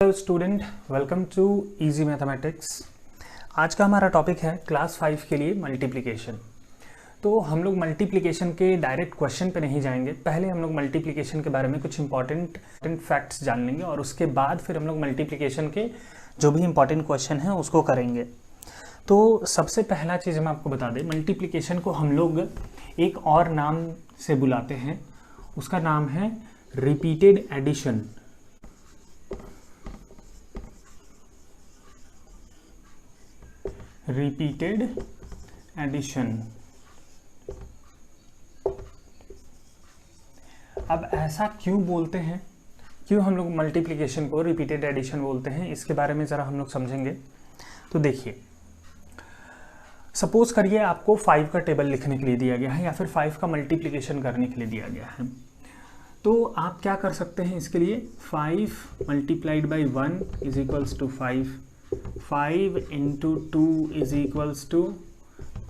Hello student, welcome to easy mathematics. आज का हमारा टॉपिक है क्लास 5 के लिए मल्टीप्लिकेशन। तो हम लोग मल्टीप्लिकेशन के डायरेक्ट क्वेश्चन पे नहीं जाएंगे, पहले हम लोग मल्टीप्लिकेशन के बारे में कुछ इंपॉर्टेंट फैक्ट्स जान लेंगे और उसके बाद फिर हम लोग मल्टीप्लिकेशन के जो भी इंपॉर्टेंट क्वेश्चन हैं उसको करेंगे। तो सबसे पहला चीज़ हम आपको बता दें, मल्टीप्लिकेशन को हम लोग एक और नाम से बुलाते हैं, उसका नाम है रिपीटेड एडिशन। Repeated addition. अब ऐसा क्यों बोलते हैं, क्यों हम लोग मल्टीप्लिकेशन को रिपीटेड एडिशन बोलते हैं, इसके बारे में ज़रा हम लोग समझेंगे। तो देखिए, सपोज करिए आपको 5 का टेबल लिखने के लिए दिया गया है या फिर 5 का मल्टीप्लिकेशन करने के लिए दिया गया है। तो आप क्या कर सकते हैं इसके लिए, 5 multiplied by 1 is equals to 5, 5 into 2 is equals to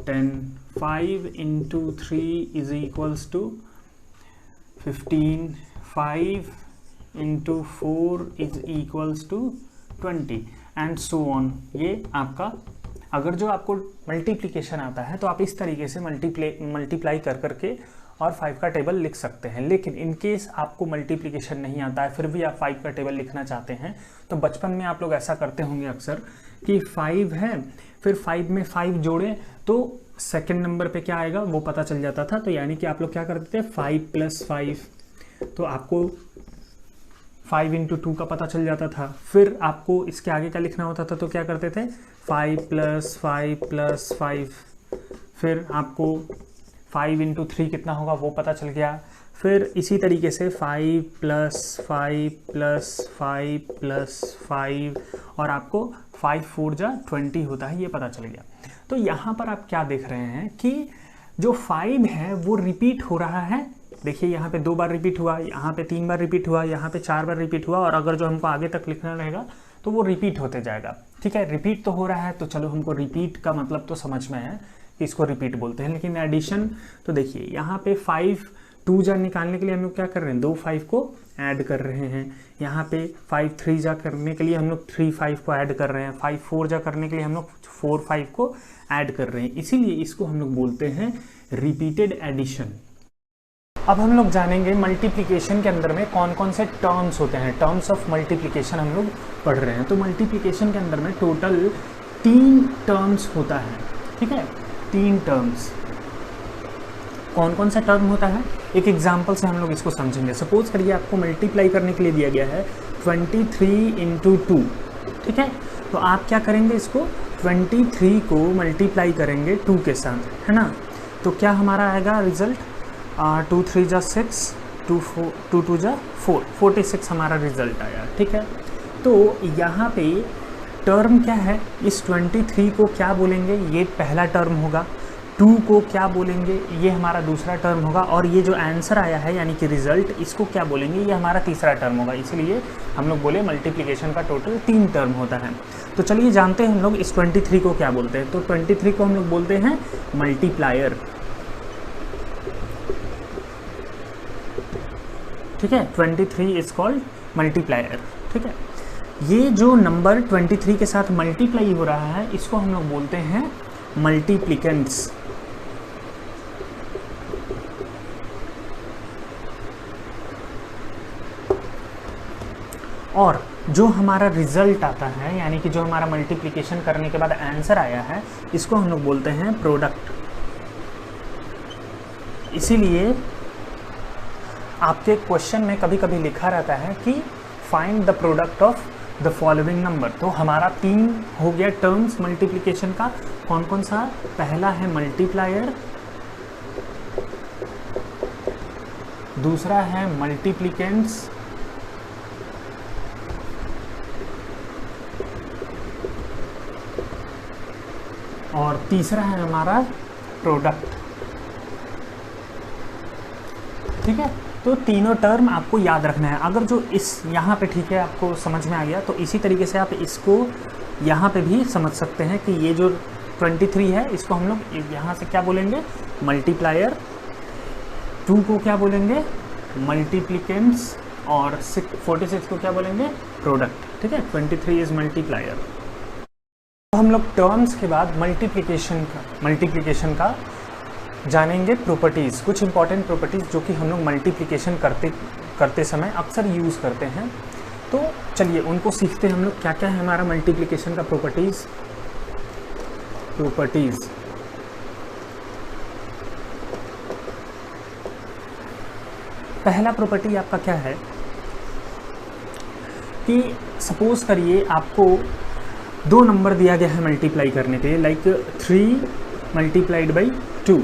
10, 5 into 3 is equals to 15, 5 into 4 is equals to 20 and so on। ये आपका, अगर जो आपको मल्टीप्लिकेशन आता है तो आप इस तरीके से मल्टीप्लाई कर करके और 5 का टेबल लिख सकते हैं। लेकिन इन केस आपको मल्टीप्लिकेशन नहीं आता है फिर भी आप 5 का टेबल लिखना चाहते हैं, तो बचपन में आप लोग ऐसा करते होंगे अक्सर कि 5 है, फिर 5 में 5 जोड़े तो सेकंड नंबर पे क्या आएगा वो पता चल जाता था। तो यानी कि आप लोग क्या करते थे, 5 + 5, तो आपको 5 into 2 का पता चल जाता था। फिर आपको इसके आगे क्या लिखना होता था, तो क्या करते थे, 5 + 5 + 5, फिर आपको 5 into 3 कितना होगा वो पता चल गया। फिर इसी तरीके से 5 + 5 + 5 + 5 और आपको 5 × 4 = 20 होता है, ये पता चल गया। तो यहाँ पर आप क्या देख रहे हैं कि जो 5 है वो रिपीट हो रहा है। देखिए यहाँ पे 2 बार रिपीट हुआ, यहाँ पे 3 बार रिपीट हुआ, यहाँ पे 4 बार रिपीट हुआ, और अगर जो हमको आगे तक लिखना रहेगा तो वो रिपीट होते जाएगा। ठीक है, रिपीट तो हो रहा है, तो चलो हमको रिपीट का मतलब तो समझ में है कि इसको रिपीट बोलते हैं। लेकिन एडिशन, तो देखिए यहाँ पे 5 2 जा निकालने के लिए हम लोग क्या कर रहे हैं, 2 5 को ऐड कर रहे हैं। यहाँ पे 5 3 जा करने के लिए हम लोग 3 5 को ऐड कर रहे हैं। 5 4 जा करने के लिए हम लोग 4 5 को ऐड कर रहे हैं, इसीलिए इसको हम लोग बोलते हैं रिपीटेड एडिशन। अब हम लोग जानेंगे मल्टीप्लिकेशन के अंदर में कौन कौन से टर्म्स होते हैं। टर्म्स ऑफ मल्टीप्लिकेशन हम लोग पढ़ रहे हैं। तो मल्टीप्लिकेशन के अंदर में टोटल 3 टर्म्स होता है। ठीक है, 3 टर्म्स। कौन कौन सा टर्म होता है, एक एग्जांपल से हम लोग इसको समझेंगे। सपोज करिए आपको मल्टीप्लाई करने के लिए दिया गया है 23 into 2। ठीक है, तो आप क्या करेंगे, इसको 23 को मल्टीप्लाई करेंगे 2 के साथ, है ना। तो क्या हमारा आएगा रिजल्ट, 2 3 = 6, 2 2 = 4, 46 हमारा रिजल्ट आया। ठीक है, तो यहाँ पे टर्म क्या है, इस 23 को क्या बोलेंगे, ये पहला टर्म होगा। 2 को क्या बोलेंगे, ये हमारा दूसरा टर्म होगा। और ये जो आंसर आया है यानी कि रिजल्ट, इसको क्या बोलेंगे, ये हमारा तीसरा टर्म होगा। इसलिए हम लोग बोले मल्टीप्लिकेशन का टोटल 3 टर्म होता है। तो चलिए जानते हैं हम लोग इस 23 को क्या बोलते हैं। तो 23 को हम लोग बोलते हैं मल्टीप्लायर। ठीक है, 23 इज कॉल्ड मल्टीप्लायर। ठीक है, ये जो नंबर 23 के साथ मल्टीप्लाई हो रहा है इसको हम लोग बोलते हैं मल्टीप्लिकेंट्स। और जो हमारा रिजल्ट आता है यानी कि जो हमारा मल्टीप्लिकेशन करने के बाद आंसर आया है, इसको हम लोग बोलते हैं प्रोडक्ट। इसीलिए आपके क्वेश्चन में कभी कभी लिखा रहता है कि find the product of the following number. तो हमारा 3 हो गया टर्म्स मल्टीप्लिकेशन का। कौन कौन सा, पहला है मल्टीप्लायर, दूसरा है मल्टीप्लिकेंट्स, और तीसरा है हमारा प्रोडक्ट। ठीक है, तो तीनों टर्म आपको याद रखना है। अगर जो इस यहाँ पे, ठीक है, आपको समझ में आ गया, तो इसी तरीके से आप इसको यहाँ पे भी समझ सकते हैं कि ये जो 23 है इसको हम लोग यहाँ से क्या बोलेंगे, मल्टीप्लायर। 2 को क्या बोलेंगे, मल्टीप्लिकेंट्स, और 46 को क्या बोलेंगे, प्रोडक्ट। ठीक है, 23 इज मल्टीप्लायर। तो हम लोग टर्म्स के बाद मल्टीप्लिकेशन का जानेंगे प्रॉपर्टीज़, कुछ इंपॉर्टेंट प्रॉपर्टीज़ जो कि हम लोग मल्टीप्लिकेशन करते समय अक्सर यूज़ करते हैं। तो चलिए उनको सीखते हैं हम लोग, क्या क्या है हमारा मल्टीप्लिकेशन का प्रॉपर्टीज़। पहला प्रॉपर्टी आपका क्या है कि सपोज करिए आपको दो नंबर दिया गया है मल्टीप्लाई करने के लिए, लाइक 3 मल्टीप्लाइड बाई 2,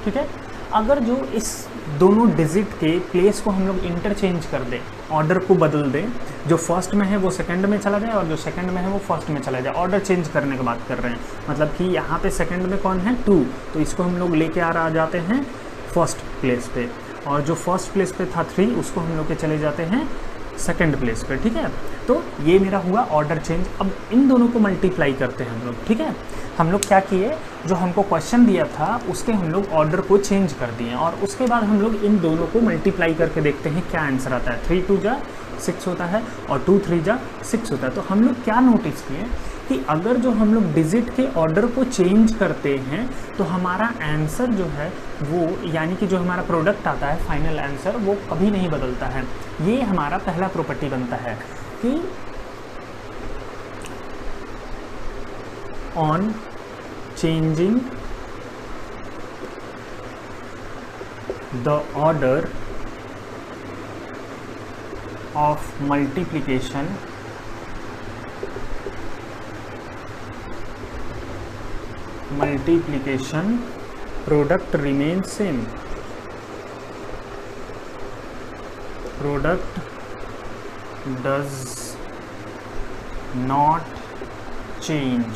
ठीक है। अगर जो इस दोनों डिजिट के प्लेस को हम लोग इंटरचेंज कर दें, ऑर्डर को बदल दें, जो फर्स्ट में है वो सेकंड में चला जाए और जो सेकंड में है वो फर्स्ट में चला जाए, ऑर्डर चेंज करने की बात कर रहे हैं, मतलब कि यहाँ पे सेकंड में कौन है 2, तो इसको हम लोग लेके आ जाते हैं फर्स्ट प्लेस पे, और जो फर्स्ट प्लेस पे था 3 उसको हम लोग के चले जाते हैं सेकंड प्लेस पे, ठीक है। तो ये मेरा हुआ ऑर्डर चेंज। अब इन दोनों को मल्टीप्लाई करते हैं हम लोग, ठीक है। हम लोग क्या किए, जो हमको क्वेश्चन दिया था उसके हम लोग ऑर्डर को चेंज कर दिए और उसके बाद हम लोग इन दोनों को मल्टीप्लाई करके देखते हैं क्या आंसर आता है। 3 2 जा 6 होता है और 2 3 जा 6 होता है। तो हम लोग क्या नोटिस किए कि अगर जो हम लोग डिजिट के ऑर्डर को चेंज करते हैं तो हमारा आंसर जो है वो, यानी कि जो हमारा प्रोडक्ट आता है फाइनल आंसर, वो कभी नहीं बदलता है। ये हमारा पहला प्रॉपर्टी बनता है कि on changing the order of multiplication product remains same, product does not change,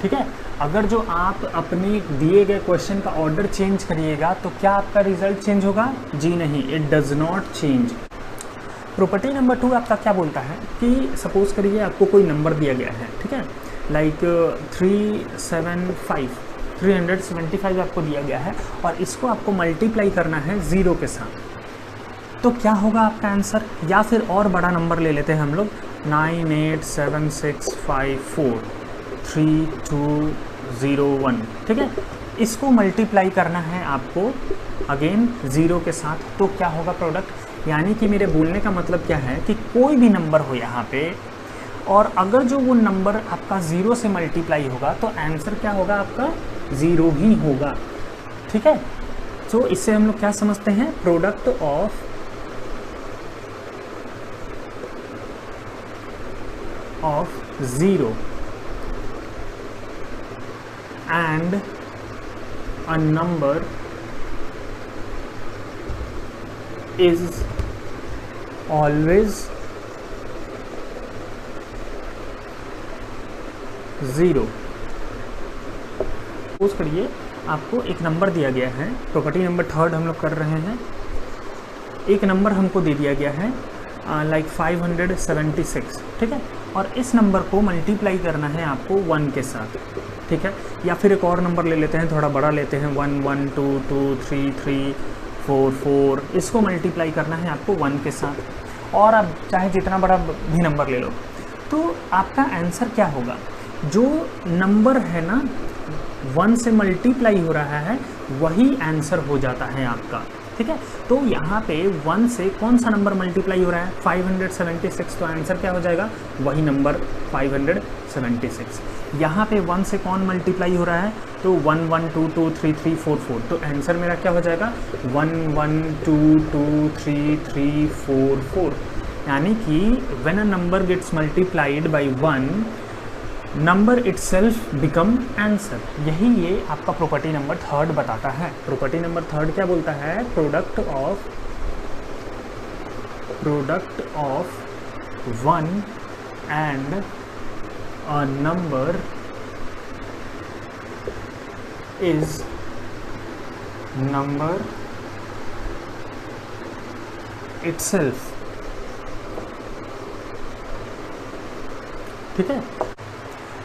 ठीक है। अगर जो आप अपने दिए गए क्वेश्चन का ऑर्डर चेंज करिएगा तो क्या आपका रिजल्ट चेंज होगा? जी नहीं, it does not change. Property number 2 आपका क्या बोलता है कि सपोज करिए आपको कोई नंबर दिया गया है, ठीक है, लाइक 375 आपको दिया गया है और इसको आपको मल्टीप्लाई करना है 0 के साथ, तो क्या होगा आपका आंसर? या फिर और बड़ा नंबर ले लेते हैं हम लोग, 9876543201, ठीक है। इसको मल्टीप्लाई करना है आपको अगेन 0 के साथ, तो क्या होगा प्रोडक्ट? यानी कि मेरे बोलने का मतलब क्या है कि कोई भी नंबर हो यहाँ पे और अगर जो वो नंबर आपका 0 से मल्टीप्लाई होगा तो आंसर क्या होगा आपका? 0 ही होगा, ठीक है। तो इससे हम लोग क्या समझते हैं? Product of 0 and a number is always 0। Suppose करिए आपको एक नंबर दिया गया है, प्रॉपर्टी नंबर 3 हम लोग कर रहे हैं। एक नंबर हमको दे दिया गया है लाइक 576, ठीक है, और इस नंबर को मल्टीप्लाई करना है आपको 1 के साथ, ठीक है। या फिर एक और नंबर ले लेते हैं, थोड़ा बड़ा लेते हैं, 1 1 2 2 3 3 4 4, इसको मल्टीप्लाई करना है आपको 1 के साथ, और आप चाहे जितना बड़ा भी नंबर ले लो। तो आपका आंसर क्या होगा? जो नंबर है ना 1 से मल्टीप्लाई हो रहा है वही आंसर हो जाता है आपका, ठीक है। तो यहाँ पे 1 से कौन सा नंबर मल्टीप्लाई हो रहा है? 576, तो आंसर क्या हो जाएगा? वही नंबर 576। यहाँ पे 1 से कौन मल्टीप्लाई हो रहा है? तो 1 1 2 2 3 3 4 4, तो आंसर मेरा क्या हो जाएगा? 1 1 2 2 3 3 4 4। यानी कि when a number gets multiplied by 1, number itself become answer. यही ये आपका प्रॉपर्टी नंबर 3 बताता है। प्रॉपर्टी नंबर 3 क्या बोलता है? Product of 1 and a number is number itself, ठीक है।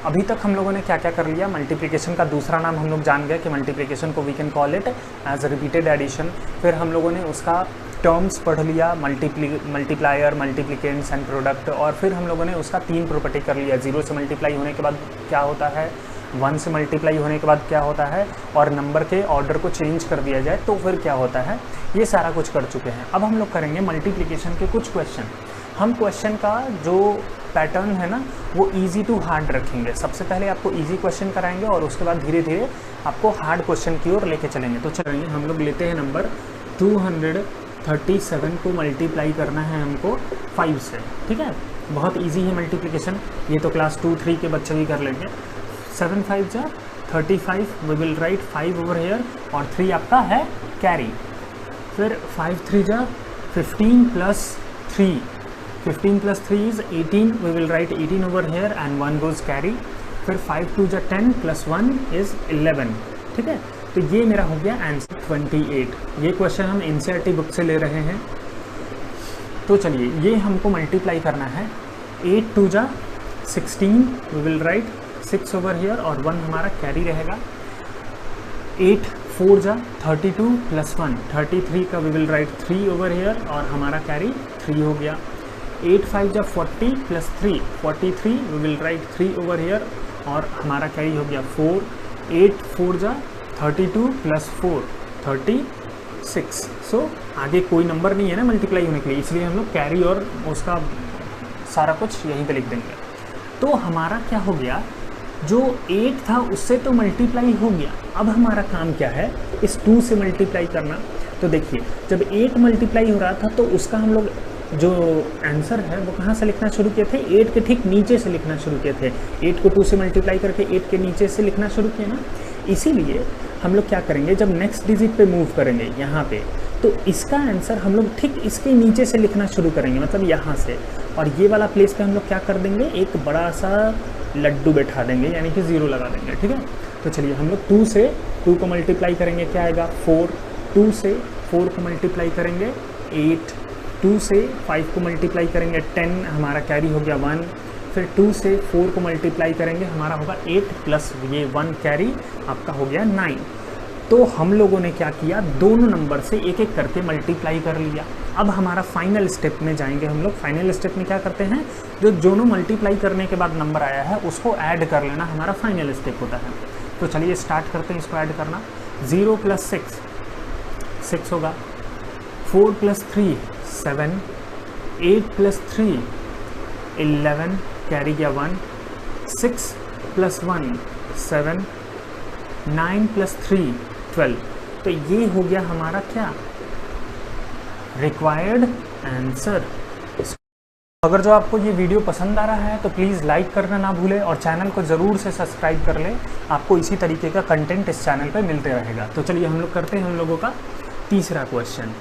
अभी तक हम लोगों ने क्या क्या कर लिया, मल्टीप्लिकेशन का दूसरा नाम हम लोग जान गए कि मल्टीप्लिकेशन को we can call it as repeated addition. फिर हम लोगों ने उसका टर्म्स पढ़ लिया, मल्टीप्लायर, मल्टीप्लिकेंट्स एंड प्रोडक्ट। और फिर हम लोगों ने उसका 3 प्रॉपर्टी कर लिया, 0 से मल्टीप्लाई होने के बाद क्या होता है, 1 से मल्टीप्लाई होने के बाद क्या होता है, और नंबर के ऑर्डर को चेंज कर दिया जाए तो फिर क्या होता है। ये सारा कुछ कर चुके हैं। अब हम लोग करेंगे मल्टीप्लिकेशन के कुछ क्वेश्चन। हम क्वेश्चन का जो पैटर्न है ना वो इजी टू हार्ड रखेंगे। सबसे पहले आपको इजी क्वेश्चन कराएंगे और उसके बाद धीरे धीरे आपको हार्ड क्वेश्चन की ओर लेके चलेंगे। तो चलेंगे, हम लोग लेते हैं नंबर 237 को मल्टीप्लाई करना है हमको 5 से। ठीक है, बहुत इजी है मल्टीप्लिकेशन, ये तो क्लास 2-3 के बच्चे भी कर लेंगे। 7 5 जा 35, we will write 5 over here और 3 आपका है कैरी। फिर 5 3 जा 15 plus 3, 15 plus 3 is 18, we will write 18 over here and 1 goes carry. फिर 5 2 जा 10 प्लस 1 इज 11। ठीक है, तो ये मेरा हो गया आंसर 28। ये क्वेश्चन हम एनसीईआरटी बुक से ले रहे हैं। तो चलिए, ये हमको मल्टीप्लाई करना है। 8 2 जा 16, we will write 6 over here और 1 हमारा कैरी रहेगा। 8 4 जा 32 प्लस 1 33 का we will write 3 over here और हमारा कैरी 3 हो गया। 8 5 जा 40 plus 3 43, we will write 3 over here और हमारा कैरी हो गया 4। 8 4 जा 32 प्लस 4 36। सो आगे कोई नंबर नहीं है ना मल्टीप्लाई होने के लिए, इसलिए हम लोग कैरी और उसका सारा कुछ यहीं पे लिख देंगे। तो हमारा क्या हो गया, जो 8 था उससे तो मल्टीप्लाई हो गया। अब हमारा काम क्या है, इस 2 से मल्टीप्लाई करना। तो देखिए, जब 8 मल्टीप्लाई हो रहा था तो उसका हम लोग जो आंसर है वो कहाँ से लिखना शुरू किए थे, 8 के ठीक नीचे से लिखना शुरू किए थे। 8 को 2 से मल्टीप्लाई करके 8 के नीचे से लिखना शुरू किया ना। इसीलिए हम लोग क्या करेंगे, जब नेक्स्ट डिजिट पे मूव करेंगे यहाँ पे, तो इसका आंसर हम लोग ठीक इसके नीचे से लिखना शुरू करेंगे, मतलब यहाँ से। और ये वाला प्लेस पे हम लोग क्या कर देंगे, एक बड़ा सा लड्डू बैठा देंगे, यानी कि 0 लगा देंगे। ठीक है, तो चलिए हम लोग 2 से 2 को मल्टीप्लाई करेंगे, क्या आएगा 4। 2 से 4 को मल्टीप्लाई करेंगे 8। 2 से 5 को मल्टीप्लाई करेंगे 10, हमारा कैरी हो गया 1। फिर 2 से 4 को मल्टीप्लाई करेंगे, हमारा होगा 8 प्लस ये 1 कैरी, आपका हो गया 9। तो हम लोगों ने क्या किया, दोनों नंबर से एक एक करके मल्टीप्लाई कर लिया। अब हमारा फाइनल स्टेप में जाएंगे हम लोग। फाइनल स्टेप में क्या करते हैं, जो दोनों मल्टीप्लाई करने के बाद नंबर आया है उसको ऐड कर लेना, हमारा फाइनल स्टेप होता है। तो चलिए स्टार्ट करते हैं इसको ऐड करना। 0 प्लस 6 6 होगा। 4 प्लस 3 7, 8 प्लस 3 11, कैरी गया 1। 6 प्लस 1 7, 9 प्लस 3 12। तो ये हो गया हमारा क्या, रिक्वायर्ड आंसर। अगर जो आपको ये वीडियो पसंद आ रहा है तो प्लीज़ लाइक करना ना भूलें और चैनल को ज़रूर से सब्सक्राइब कर लें। आपको इसी तरीके का कंटेंट इस चैनल पे मिलते रहेगा। तो चलिए हम लोग करते हैं हम लोगों का तीसरा क्वेश्चन।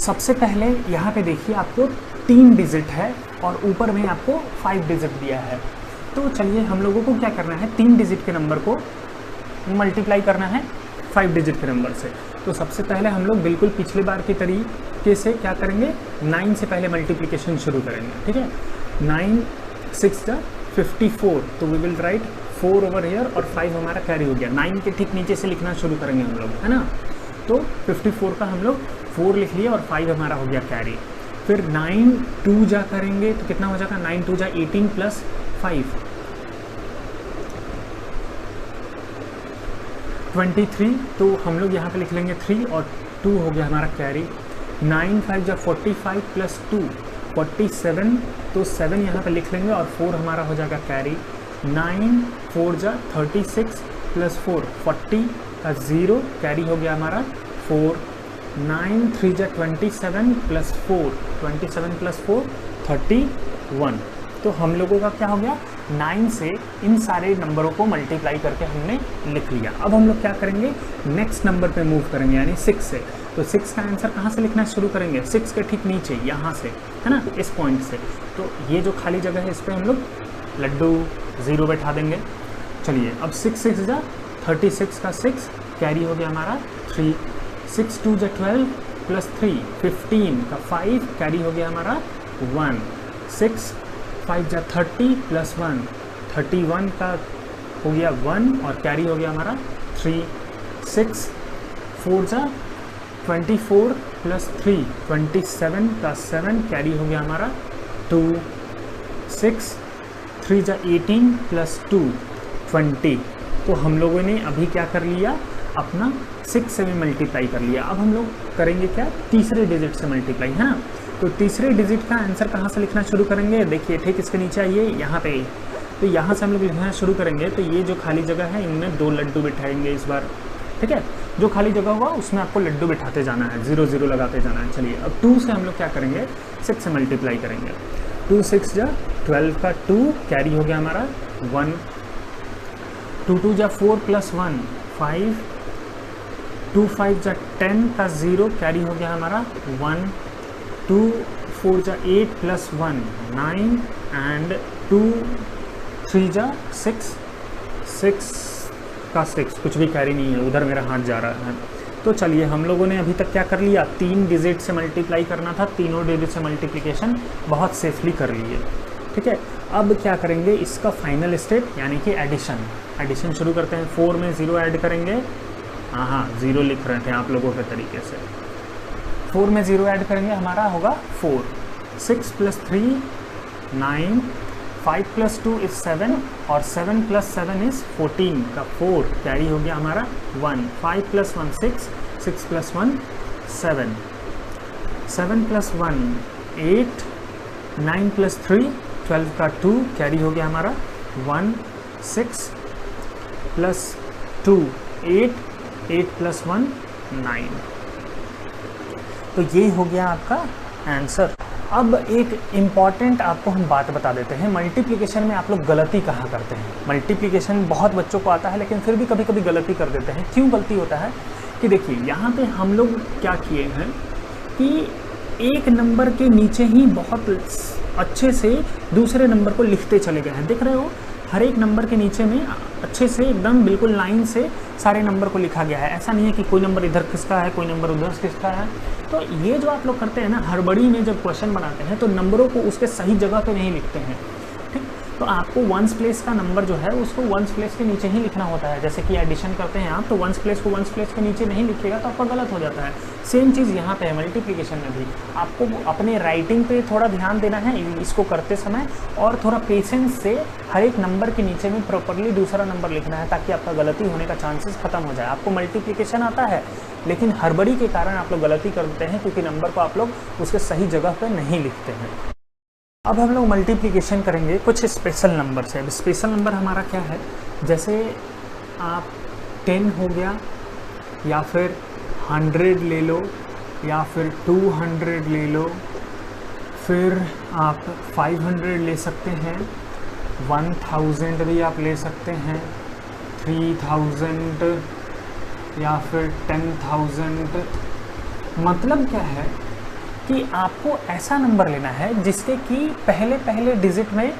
सबसे पहले यहाँ पे देखिए, आपको 3 डिजिट है और ऊपर में आपको 5 डिजिट दिया है। तो चलिए हम लोगों को क्या करना है, 3 डिजिट के नंबर को मल्टीप्लाई करना है 5 डिजिट के नंबर से। तो सबसे पहले हम लोग बिल्कुल पिछले बार के तरीके से क्या करेंगे, 9 से पहले मल्टीप्लिकेशन शुरू करेंगे। ठीक है, 9 6 जा 54, तो we will write 4 over here और 5 हमारा कैरी हो गया। 9 के ठीक नीचे से लिखना शुरू करेंगे हम लोग, है ना। तो 54 का हम लोग 4 लिख लिया और 5 हमारा हो गया कैरी। फिर 9 2 जा करेंगे तो कितना हो जाएगा, 9 2 जा 18 प्लस 5 23, तो हम लोग यहाँ पे लिख लेंगे 3 और 2 हो गया हमारा कैरी। 9 5 जा 45 प्लस 2 47, तो 7 यहाँ पे लिख लेंगे और 4 हमारा हो जाएगा कैरी। 9 4 जा 36 प्लस 4 40 का 0, कैरी हो गया हमारा 4। 9 3 जा 27 प्लस 4 27 प्लस 4 31। तो हम लोगों का क्या हो गया, 9 से इन सारे नंबरों को मल्टीप्लाई करके हमने लिख लिया। अब हम लोग क्या करेंगे, नेक्स्ट नंबर पे मूव करेंगे, यानी 6 से। तो 6 का आंसर कहाँ से लिखना शुरू करेंगे, 6 के ठीक नीचे, यहाँ से, है ना, इस पॉइंट से। तो ये जो खाली जगह है इस पर हम लोग लड्डू 0 बैठा देंगे। चलिए अब 6 6 जा 36 का 6, कैरी हो गया हमारा 3। 6 2 जा 12 प्लस 3 15 का 5, कैरी हो गया हमारा 1। 6 5 जा 30 प्लस 1 31 का हो गया 1 और कैरी हो गया हमारा 3 6 4 जा 24 प्लस 3 27 प्लस 7 कैरी हो गया हमारा 2 6 3 जा 18 प्लस 2 20। तो हम लोगों ने अभी क्या कर लिया, अपना 6 से मल्टीप्लाई कर लिया। अब हम लोग करेंगे क्या, तीसरे डिजिट से मल्टीप्लाई, है ना। तो तीसरे डिजिट का आंसर कहाँ से लिखना शुरू करेंगे, देखिए ठीक इसके नीचे आइए यहाँ पे। तो यहाँ से हम लोग लिखना शुरू करेंगे। तो ये जो खाली जगह है इनमें 2 लड्डू बिठाएंगे इस बार, ठीक है। जो खाली जगह होगा उसमें आपको लड्डू बिठाते जाना है, 0 0 लगाते जाना है। चलिए अब 2 से हम लोग क्या करेंगे, 6 से मल्टीप्लाई करेंगे। 2 6 जा 12 का 2 कैरी हो गया हमारा 1 2 2 जा 4 प्लस 1 5 2 5 जा 10 का 0 कैरी हो गया हमारा 1 2 4 जा 8 प्लस 1 9 एंड 2 3 जा 6 6 का 6 कुछ भी कैरी नहीं है, उधर मेरा हाथ जा रहा है। तो चलिए हम लोगों ने अभी तक क्या कर लिया, 3 डिजिट से मल्टीप्लाई करना था, तीनों डिजिट से मल्टीप्लिकेशन बहुत सेफली कर लिए, ठीक है। अब क्या करेंगे, इसका फाइनल स्टेप यानी कि एडिशन शुरू करते हैं। 4 में 0 ऐड करेंगे, हाँ 0 लिख रहे थे आप लोगों के तरीके से। 4 में 0 ऐड करेंगे, हमारा होगा 4 6 प्लस 3 9 5 प्लस 2 इज़ 7 और 7 प्लस 7 इज़ 14 का 4 कैरी हो गया हमारा 1 5 प्लस 1 6 6 प्लस 1 7 7 प्लस 1 8 9 प्लस 3 12 का 2 कैरी हो गया हमारा 1 6 प्लस 2 8 8 प्लस 1 9। तो ये हो गया आपका आंसर। अब एक इम्पॉर्टेंट आपको हम बात बता देते हैं, मल्टीप्लिकेशन में आप लोग गलती कहाँ करते हैं। मल्टीप्लिकेशन बहुत बच्चों को आता है लेकिन फिर भी कभी कभी गलती कर देते हैं। क्यों गलती होता है कि देखिए यहाँ पे हम लोग क्या किए हैं कि एक नंबर के नीचे ही बहुत अच्छे से दूसरे नंबर को लिखते चले गए हैं। देख रहे हो, हर एक नंबर के नीचे में अच्छे से एकदम बिल्कुल लाइन से सारे नंबर को लिखा गया है। ऐसा नहीं है कि कोई नंबर इधर खिसका है, कोई नंबर उधर खिसका है। तो ये जो आप लोग करते हैं ना, हड़बड़ी में जब क्वेश्चन बनाते हैं तो नंबरों को उसके सही जगह पे नहीं लिखते हैं, ठीक। तो आपको वंस प्लेस का नंबर जो है उसको वंस प्लेस के नीचे ही लिखना होता है। जैसे कि एडिशन करते हैं आप, तो वंस प्लेस को वंस प्लेस के नीचे नहीं लिखिएगा तो आपका गलत हो जाता है। सेम चीज़ यहाँ पे है मल्टीप्लिकेशन में भी। आपको अपने राइटिंग पे थोड़ा ध्यान देना है इसको करते समय, और थोड़ा पेशेंस से हर एक नंबर के नीचे में प्रॉपरली दूसरा नंबर लिखना है ताकि आपका गलती होने का चांसेस खत्म हो जाए। आपको मल्टीप्लिकेशन आता है लेकिन हड़बड़ी के कारण आप लोग गलती करते हैं क्योंकि नंबर को आप लोग उसके सही जगह पर नहीं लिखते हैं। अब हम लोग मल्टीप्लिकेशन करेंगे कुछ स्पेशल नंबर से। अब स्पेशल नंबर हमारा क्या है, जैसे आप 10 हो गया या फिर 100 ले लो या फिर 200 ले लो, फिर आप 500 ले सकते हैं, 1000 भी आप ले सकते हैं, 3000 या फिर 10,000। मतलब क्या है कि आपको ऐसा नंबर लेना है जिसके कि पहले डिजिट में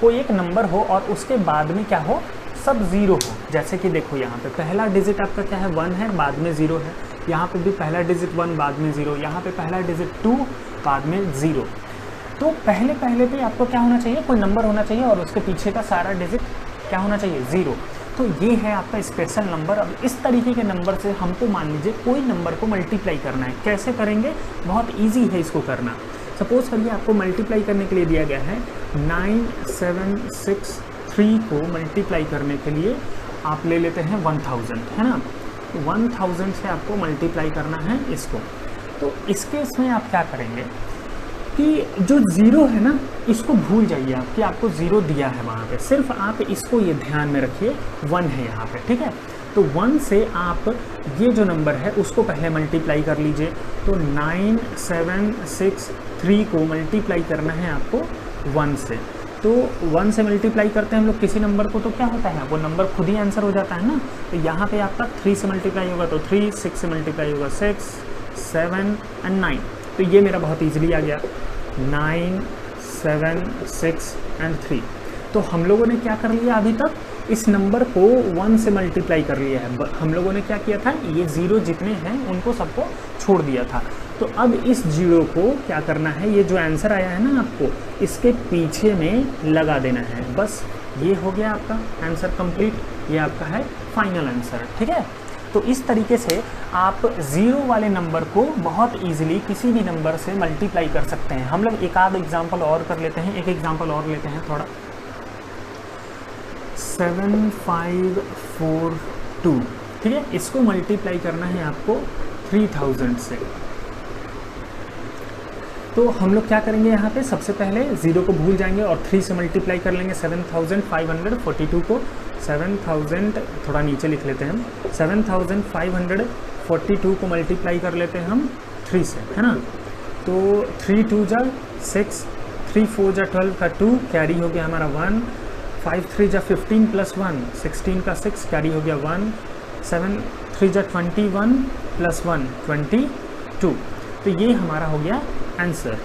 कोई एक नंबर हो और उसके बाद में क्या हो, सब 0 हो। जैसे कि देखो यहाँ पे पहला डिजिट आपका क्या है, 1 है, बाद में 0 है। यहाँ पे भी पहला डिजिट 1 बाद में 0, यहाँ पे पहला डिजिट 2 बाद में 0। तो पहले पे आपको क्या होना चाहिए, कोई नंबर होना चाहिए और उसके पीछे का सारा डिजिट क्या होना चाहिए, 0। तो ये है आपका स्पेशल नंबर। अब इस तरीके के नंबर से हमको मान लीजिए कोई नंबर को मल्टीप्लाई करना है। कैसे करेंगे, बहुत इजी है इसको करना। सपोज करिए आपको मल्टीप्लाई करने के लिए दिया गया है 9763 को मल्टीप्लाई करने के लिए आप ले लेते हैं 1000, है ना। 1000 से आपको मल्टीप्लाई करना है इसको। तो इस केस में आप क्या करेंगे कि जो 0 है ना, इसको भूल जाइए आप कि आपको 0 दिया है वहाँ पे। सिर्फ आप इसको ये ध्यान में रखिए 1 है यहाँ पे, ठीक है। तो 1 से आप ये जो नंबर है उसको पहले मल्टीप्लाई कर लीजिए। तो 9763 को मल्टीप्लाई करना है आपको 1 से। तो 1 से मल्टीप्लाई करते हैं हम लोग किसी नंबर को तो क्या होता है, वो नंबर खुद ही आंसर हो जाता है ना। तो यहाँ पे आपका 3 से मल्टीप्लाई होगा तो 3, 6 से मल्टीप्लाई होगा 6, 7 एंड 9। तो ये मेरा बहुत ईजिली आ गया 9, 7, 6 एंड 3। तो हम लोगों ने क्या कर लिया, अभी तक इस नंबर को 1 से मल्टीप्लाई कर लिया है। हम लोगों ने क्या किया था, ये 0 जितने हैं उनको सबको छोड़ दिया था। तो अब इस जीरो को क्या करना है, ये जो आंसर आया है ना आपको, इसके पीछे में लगा देना है। बस ये हो गया आपका आंसर कंप्लीट, ये आपका है फाइनल आंसर। ठीक है, तो इस तरीके से आप ज़ीरो वाले नंबर को बहुत इजीली किसी भी नंबर से मल्टीप्लाई कर सकते हैं। हम लोग एक आध एग्जांपल और कर लेते हैं, एक एग्जांपल और लेते हैं थोड़ा। 7542, ठीक है, इसको मल्टीप्लाई करना है आपको 3000 से। तो हम लोग क्या करेंगे यहाँ पे, सबसे पहले ज़ीरो को भूल जाएंगे और 3 से मल्टीप्लाई कर लेंगे 7542 को। 7000 थोड़ा नीचे लिख लेते हैं हम, 7542 को मल्टीप्लाई कर लेते हैं हम 3 से, है ना। तो 3 2 जा 6, 3 4 जा 12 का 2 कैरी हो गया हमारा 1, 5 3 जा 15 प्लस 1 16 का 6 कैरी हो गया 1, 7 3 जा 21 प्लस 1 22। तो ये हमारा हो गया आंसर।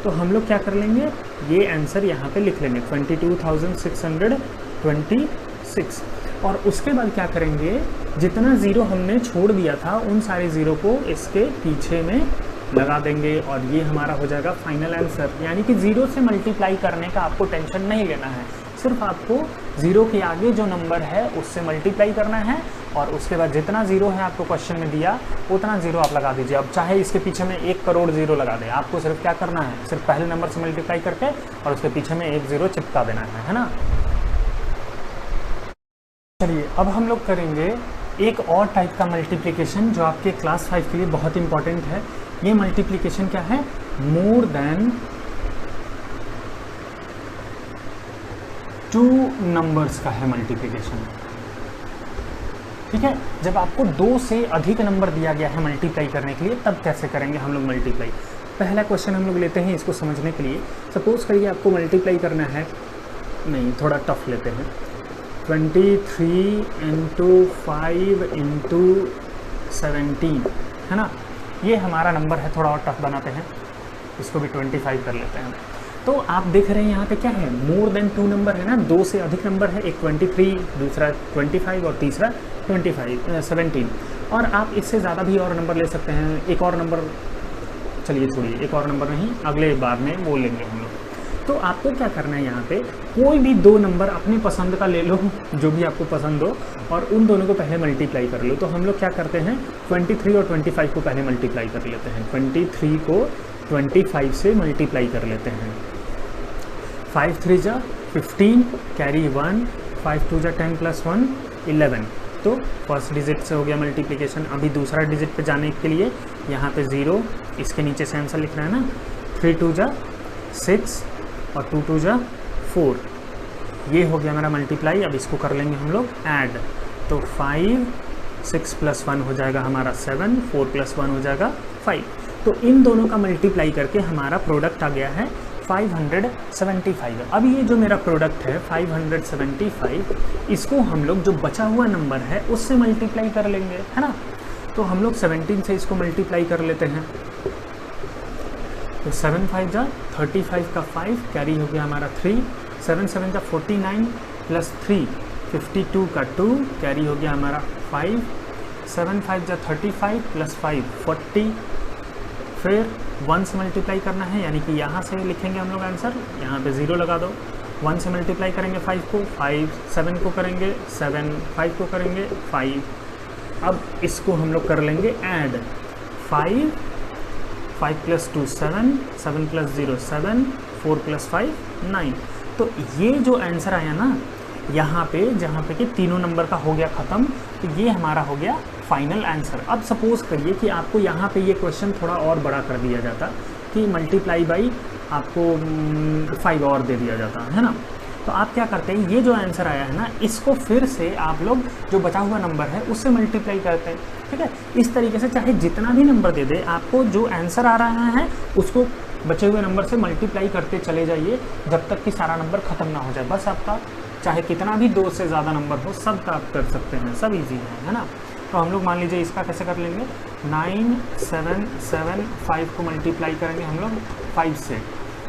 तो हम लोग क्या कर लेंगे, ये आंसर यहाँ पे लिख लेंगे 22,626। और उसके बाद क्या करेंगे, जितना ज़ीरो हमने छोड़ दिया था उन सारे ज़ीरो को इसके पीछे में लगा देंगे और ये हमारा हो जाएगा फाइनल आंसर। यानी कि ज़ीरो से मल्टीप्लाई करने का आपको टेंशन नहीं लेना है, सिर्फ आपको ज़ीरो के आगे जो नंबर है उससे मल्टीप्लाई करना है और उसके बाद जितना ज़ीरो है आपको क्वेश्चन में दिया उतना ज़ीरो आप लगा दीजिए। अब चाहे इसके पीछे में 1 करोड़ ज़ीरो लगा दें, आपको सिर्फ क्या करना है, सिर्फ पहले नंबर से मल्टीप्लाई करके और उसके पीछे में 1 ज़ीरो चिपका देना है ना। चलिए अब हम लोग करेंगे एक और टाइप का मल्टीप्लिकेशन जो आपके क्लास 5 के लिए बहुत इंपॉर्टेंट है। ये मल्टीप्लिकेशन क्या है, मोर देन 2 नंबर्स का है मल्टीप्लिकेशन। ठीक है, जब आपको 2 से अधिक नंबर दिया गया है मल्टीप्लाई करने के लिए तब कैसे करेंगे हम लोग मल्टीप्लाई। पहला क्वेश्चन हम लोग लेते हैं इसको समझने के लिए। सपोज करिए आपको मल्टीप्लाई करना है, नहीं थोड़ा टफ लेते हैं, 23 × 5 × 17, है ना। ये हमारा नंबर है, थोड़ा और टफ बनाते हैं, इसको भी 25 कर लेते हैं। तो आप देख रहे हैं यहाँ पे क्या है, मोर देन 2 नंबर है ना, 2 से अधिक नंबर है, एक 23, दूसरा 25 और तीसरा 17। और आप इससे ज़्यादा भी और नंबर ले सकते हैं, एक और नंबर, चलिए छोड़िए एक और नंबर नहीं, अगले बार में वो लेंगे हम लोग। तो आपको क्या करना है, यहाँ पे कोई भी 2 नंबर अपनी पसंद का ले लो, जो भी आपको पसंद हो, और उन दोनों को पहले मल्टीप्लाई कर लो। तो हम लोग क्या करते हैं, 23 और 25 को पहले मल्टीप्लाई कर लेते हैं। 23 को 25 से मल्टीप्लाई कर लेते हैं। 5 3 जा 15 कैरी 1, 5 2 जा 10 प्लस 1 11। तो फर्स्ट डिजिट से हो गया मल्टीप्लिकेशन। अभी दूसरा डिजिट पे जाने के लिए यहाँ पे 0, इसके नीचे से आंसर लिखना है ना। 3 2 जा 6 और 2 2 जा 4, ये हो गया हमारा मल्टीप्लाई। अब इसको कर लेंगे हम लोग ऐड। तो 5 6 प्लस 1 हो जाएगा हमारा 7, 4 प्लस 1 हो जाएगा 5। तो इन दोनों का मल्टीप्लाई करके हमारा प्रोडक्ट आ गया है 575। अब ये जो मेरा प्रोडक्ट है 575, इसको हम लोग जो बचा हुआ नंबर है उससे मल्टीप्लाई कर लेंगे, है ना। तो हम लोग 17 से इसको मल्टीप्लाई कर लेते हैं। तो 7 5 जा 35 का 5 कैरी हो गया हमारा 3, 7 7 जा 49 प्लस 3 52 का 2 कैरी हो गया हमारा 5, 7 5 जा 35 प्लस 5 40। फिर 1 से मल्टीप्लाई करना है, यानी कि यहाँ से लिखेंगे हम लोग आंसर, यहाँ पे 0 लगा दो। 1 से मल्टीप्लाई करेंगे 5 को, 5 7 को करेंगे, 7 5 को करेंगे 5। अब इसको हम लोग कर लेंगे ऐड। 5 5 plus 2 7, 7 plus 0 7, 4 plus 5 9। तो ये जो आंसर आया ना यहाँ पे, जहाँ पे कि तीनों नंबर का हो गया ख़त्म, तो ये हमारा हो गया फाइनल आंसर। अब सपोज़ करिए कि आपको यहाँ पे ये क्वेश्चन थोड़ा और बड़ा कर दिया जाता कि मल्टीप्लाई बाई आपको 5 और दे दिया जाता, है ना। तो आप क्या करते हैं, ये जो आंसर आया है ना, इसको फिर से आप लोग जो बचा हुआ नंबर है उससे मल्टीप्लाई करते हैं। ठीक है, इस तरीके से चाहे जितना भी नंबर दे दे, आपको जो आंसर आ रहा है उसको बचे हुए नंबर से मल्टीप्लाई करते चले जाइए जब तक कि सारा नंबर ख़त्म ना हो जाए। बस आपका चाहे कितना भी 2 से ज़्यादा नंबर हो, सब का आप कर सकते हैं, सब ईजी है ना। तो हम लोग मान लीजिए इसका कैसे कर लेंगे, 977 को मल्टीप्लाई करेंगे हम लोग 5 से।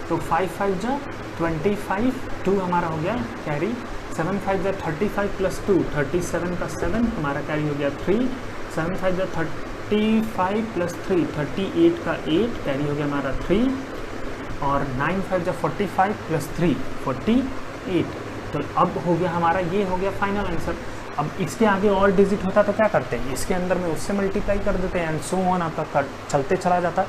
तो 5 5 जा 25, 2 हमारा हो गया कैरी, 7 5 जा 35 प्लस 2 37 का 7 हमारा कैरी हो गया 3, 7 5 जा 45 प्लस 3 38 का 8 कैरी हो गया हमारा 3 और 9 5 जब 45 प्लस 3 48। तो अब हो गया हमारा, ये हो गया फाइनल आंसर। अब इसके आगे और डिजिट होता तो क्या करते हैं, इसके अंदर में उससे मल्टीप्लाई कर देते हैं एंड सो ऑन आपका चलते चला जाता।